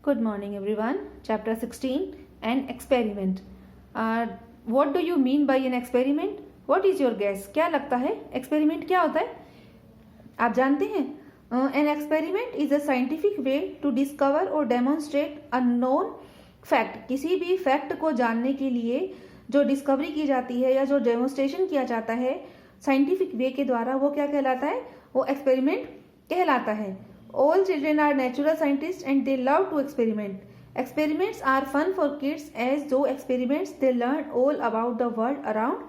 Good morning, everyone. Chapter 16, an experiment. What do you mean by an experiment? What is your guess? क्या लगता है experiment क्या होता है? आप जानते हैं? An experiment is a scientific way to discover or demonstrate a known fact. किसी भी fact को जानने के लिए जो डिस्कवरी की जाती है या जो डेमोन्स्ट्रेशन किया जाता है साइंटिफिक वे के द्वारा, वो क्या कहलाता है? वो एक्सपेरिमेंट कहलाता है. All children are natural scientists and they love to experiment. Experiments are fun for kids as though experiments they learn all about the world around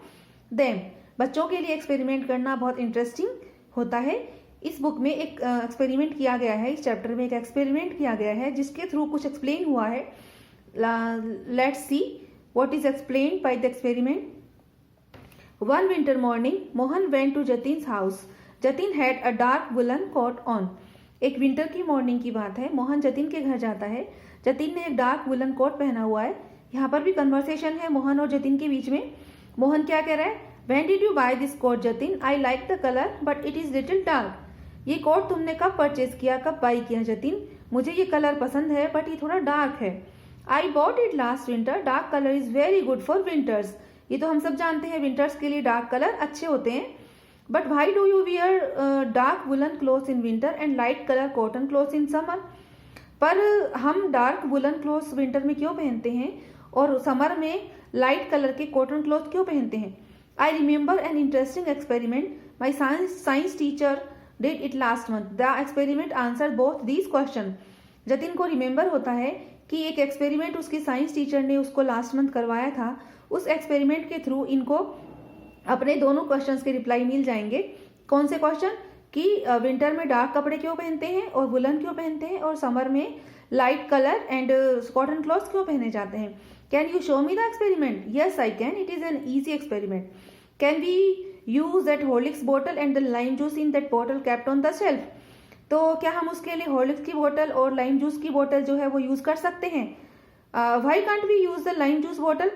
them. बच्चों के लिए एक्सपेरिमेंट करना बहुत इंटरेस्टिंग होता है. इस बुक में एक एक्सपेरिमेंट किया गया है, इस चैप्टर में एक एक्सपेरिमेंट किया गया है जिसके थ्रू कुछ एक्सप्लेन हुआ है. Let's see what is explained by the experiment. One winter morning, Mohan went to Jatin's house. Jatin had a dark woolen coat on. एक विंटर की मॉर्निंग की बात है. मोहन जतिन के घर जाता है. जतिन ने एक डार्क वुलन कोट पहना हुआ है. यहाँ पर भी कन्वर्सेशन है मोहन और जतिन के बीच में. मोहन क्या कह रहा है? When did you buy this coat, Jatin? I like the color, but it is little dark. ये कोट तुमने कब परचेज किया, कब बाई किया जतिन? मुझे ये कलर पसंद है बट ये थोड़ा डार्क है. I bought it last winter. Dark color is very good for winters. ये तो हम सब जानते हैं विंटर्स के लिए डार्क कलर अच्छे होते हैं. But why do you wear dark woollen clothes in winter and light colour cotton clothes in summer? पर हम डार्क वुलन क्लोथ्स विंटर में क्यों पहनते हैं और समर में लाइट कलर के कॉटन क्लॉथ क्यों पहनते हैं? I remember an interesting experiment my science teacher did it last month. The experiment answer both these question. Jatin को रिमेंबर होता है कि एक एक्सपेरिमेंट उसकी साइंस टीचर ने उसको लास्ट मंथ करवाया था. उस एक्सपेरिमेंट के थ्रू इनको अपने दोनों क्वेश्चंस के रिप्लाई मिल जाएंगे. कौन से क्वेश्चन? कि विंटर में डार्क कपड़े क्यों पहनते हैं और वुलन क्यों पहनते हैं और समर में light colour and cotton clothes क्यों पहने जाते हैं. Can you show me the experiment? Yes I can. It is an easy experiment. Can we use that Horlicks bottle and the lime juice in that bottle kept on the shelf? तो क्या हम उसके लिए Horlicks की बोतल और lime juice की बोतल जो है वो यूज कर सकते हैं? Why can't we use the lime juice bottle?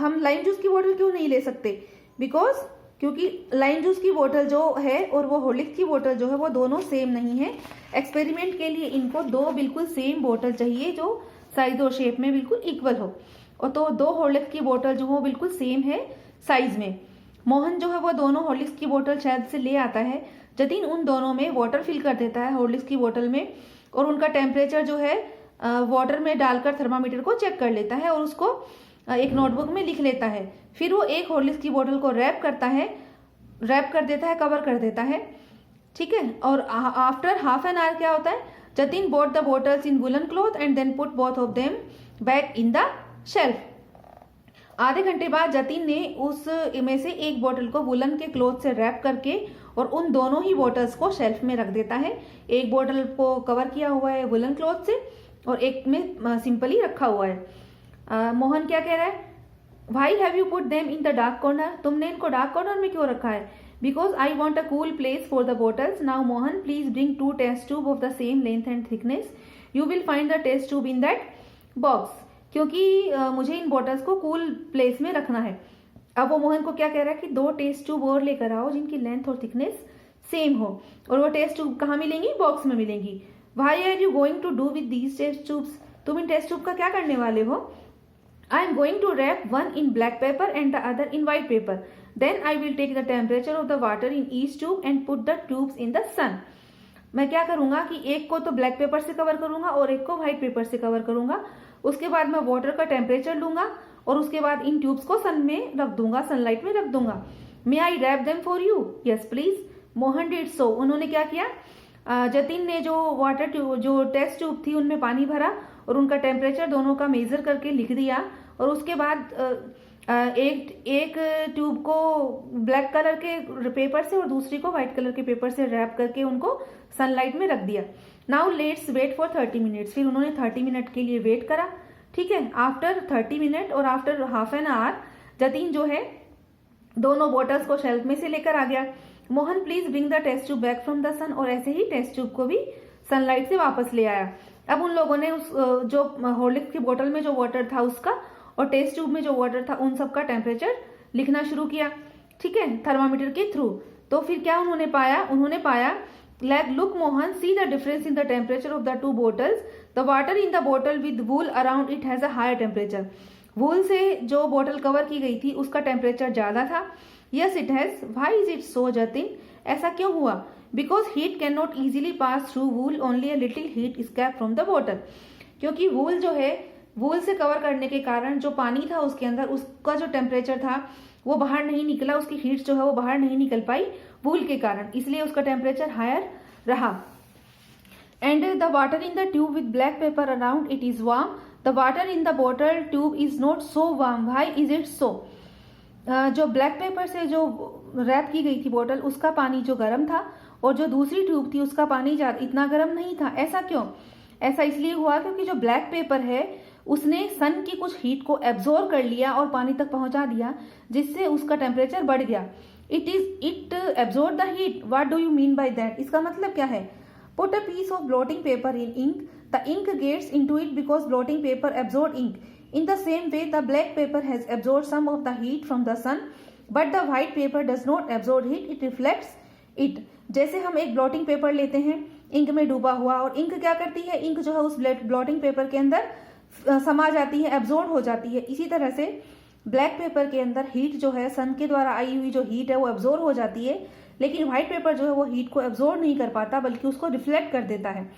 हम लाइम जूस की बोतल क्यों नहीं ले सकते? बिकॉज क्योंकि लाइम जूस की बोतल जो है और वो हॉर्लिक्स की बोतल जो है वो दोनों सेम नहीं है. एक्सपेरिमेंट के लिए इनको दो बिल्कुल सेम बोतल चाहिए जो साइज और शेप में बिल्कुल इक्वल हो. और तो दो हॉर्लिक्स की बोतल जो हो बिल्कुल सेम है साइज में. मोहन जो है वो दोनों हॉर्लिक्स की बोतल शायद से ले आता है. जतिन उन दोनों में वाटर फिल कर देता है हॉर्लिक्स की बोतल में और उनका टेम्परेचर जो है वाटर में डालकर थर्मामीटर को चेक कर लेता है और उसको एक नोटबुक में लिख लेता है. फिर वो एक हॉर्लिक्स की बोतल को रैप कर देता है, कवर कर देता है. ठीक है. और आफ्टर हाफ एन आवर क्या होता है? Jatin bought the bottles in woollen cloth and then put both of them back in the shelf. आधे घंटे बाद जतिन ने उस में से एक बोतल को वुलन के क्लॉथ से रैप करके और उन दोनों ही बोटल्स को शेल्फ में रख देता है. एक बोतल को कवर किया हुआ है वुलन क्लॉथ से और एक में सिंपली रखा हुआ है. मोहन क्या कह रहा है? Why have you put them in the dark corner? तुमने इनको डार्क कॉर्नर में क्यों रखा है? Because I want a cool place for the bottles. Now Mohan please bring 2 test tube of the same length and thickness. You will find the test tube in that box. क्योंकि मुझे इन bottles को cool place में रखना है. अब वो मोहन को क्या कह रहा है कि 2 टेस्ट ट्यूब और लेकर आओ जिनकी लेंथ और थिकनेस सेम हो. और वो टेस्ट ट्यूब कहाँ मिलेंगी? बॉक्स में मिलेंगी. Why are you going to do with these test tubes? तुम इन टेस्ट ट्यूब का क्या करने वाले हो? I am going to wrap one in black paper and the other in white paper. Then I will take the temperature of the water in each tube and put the tubes in the sun. मैं क्या करूंगा कि एक को तो black pepper से cover करूंगा और एक को व्हाइट पेपर से कवर करूंगा. उसके बाद मैं वाटर का टेम्परेचर लूंगा और उसके बाद इन ट्यूब्स को सन में रख दूंगा, सनलाइट में रख दूंगा. May I wrap them for you? Yes please. Mohan did so. उन्होंने क्या किया? जतिन ने जो टेस्ट ट्यूब थी उनमें पानी भरा और उनका टेम्परेचर दोनों का मेजर करके लिख दिया और उसके बाद एक ट्यूब को ब्लैक कलर के पेपर से और दूसरी को व्हाइट कलर के पेपर से रैप करके उनको सनलाइट में रख दिया. Now let's wait for 30 minutes. फिर उन्होंने 30 मिनट के लिए वेट करा. ठीक है. आफ्टर 30 मिनट और after half an hour Jatin जो है दोनों बॉटल्स को शेल्फ में से लेकर आ गया. Mohan please bring the test tube back from the sun. और ऐसे ही टेस्ट ट्यूब को भी सनलाइट से वापस ले आया. अब उन लोगों ने उस जो हॉर्लिक्स की बोतल में जो वाटर था उसका और टेस्ट ट्यूब में जो वाटर था उन सब का टेम्परेचर लिखना शुरू किया. ठीक है. थर्मामीटर के थ्रू. तो फिर क्या उन्होंने पाया Look Mohan, see the difference in the temperature of the two bottles. The water in the bottle with wool around it has a higher temperature. वूल से जो बोतल कवर की गई थी उसका टेम्परेचर ज़्यादा था. Yes it has. Why is it so, Jatin? ऐसा क्यों हुआ? Because heat cannot easily pass through wool, only a little heat escape from the bottle. क्योंकि वूल जो है, वूल से कवर करने के कारण जो पानी था उसके अंदर, उसका जो टेम्परेचर था वो बाहर नहीं निकला, उसकी हीट जो है वो बाहर नहीं निकल पाई वूल के कारण, इसलिए उसका टेम्परेचर हायर रहा. And the water in the tube with black pepper around it is warm. The water in the bottle tube is not so warm. Why is it so? जो ब्लैक पेपर से जो rap की गई थी बोतल, उसका पानी जो गर्म था और जो दूसरी ट्यूब थी उसका पानी इतना गर्म नहीं था. ऐसा क्यों? ऐसा इसलिए हुआ क्योंकि जो ब्लैक पेपर है उसने सन की कुछ हीट को एब्जॉर्ब कर लिया और पानी तक पहुंचा दिया, जिससे उसका टेम्परेचर बढ़ गया. It absorb the heat. What do you mean by that? इसका मतलब क्या है? Put a piece of blotting paper in ink. The ink gets into it because blotting paper absorb ink. In the same way, the black paper has absorbed some of the heat from the sun, but the white paper does not absorb heat, it reflects it. जैसे हम एक blotting paper लेते हैं ink में डूबा हुआ, और ink क्या करती है, इंक जो है उस ब्लॉटिंग पेपर के अंदर समा जाती है, एब्जॉर्ब हो जाती है. इसी तरह से ब्लैक पेपर के अंदर हीट जो है, सन के द्वारा आई हुई जो हीट है वो एब्जॉर्ब हो जाती है, लेकिन व्हाइट पेपर जो है वो हीट को एब्जॉर्ब नहीं कर पाता, बल्कि उसको रिफ्लेक्ट कर देता है.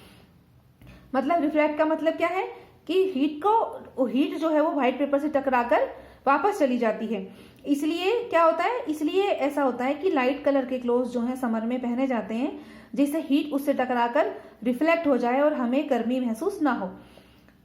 मतलब रिफ्लेक्ट का मतलब क्या है कि हीट जो है वो व्हाइट पेपर से टकराकर वापस चली जाती है. इसलिए क्या होता है, इसलिए ऐसा होता है कि लाइट कलर के क्लोथ जो है समर में पहने जाते हैं, जिससे हीट उससे टकराकर रिफ्लेक्ट हो जाए और हमें गर्मी महसूस ना हो.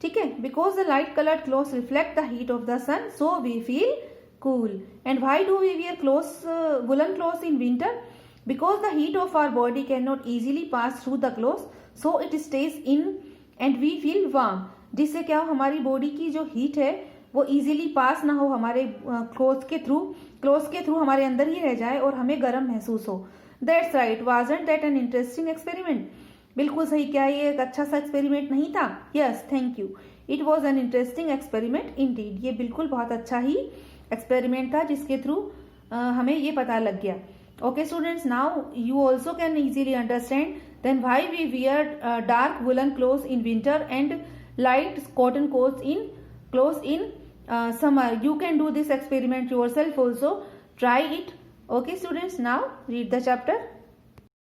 ठीक है. Because the light coloured cloth reflect the heat of the sun, so we feel cool. And why do we wear clothes, woollen clothes in winter? Because the heat of our body can not easily pass through the clothes, so it stays in and we feel warm. जिससे क्या हो, हमारी body की जो heat है वो easily pass ना हो हमारे क्लोथ्स के थ्रू हमारे अंदर ही रह जाए और हमें गर्म महसूस हो. That's right. Wasn't that an interesting experiment? बिल्कुल सही. क्या ये एक अच्छा सा एक्सपेरिमेंट नहीं था? Yes, thank you. It was an interesting experiment Indeed. ये बिल्कुल बहुत अच्छा ही एक्सपेरिमेंट था जिसके थ्रू हमें ये पता लग गया. Okay students, now you also can easily understand then why we wear dark woolen clothes in winter and light cotton clothes in summer. You can do this experiment yourself also. Try it. Okay students, now read the chapter.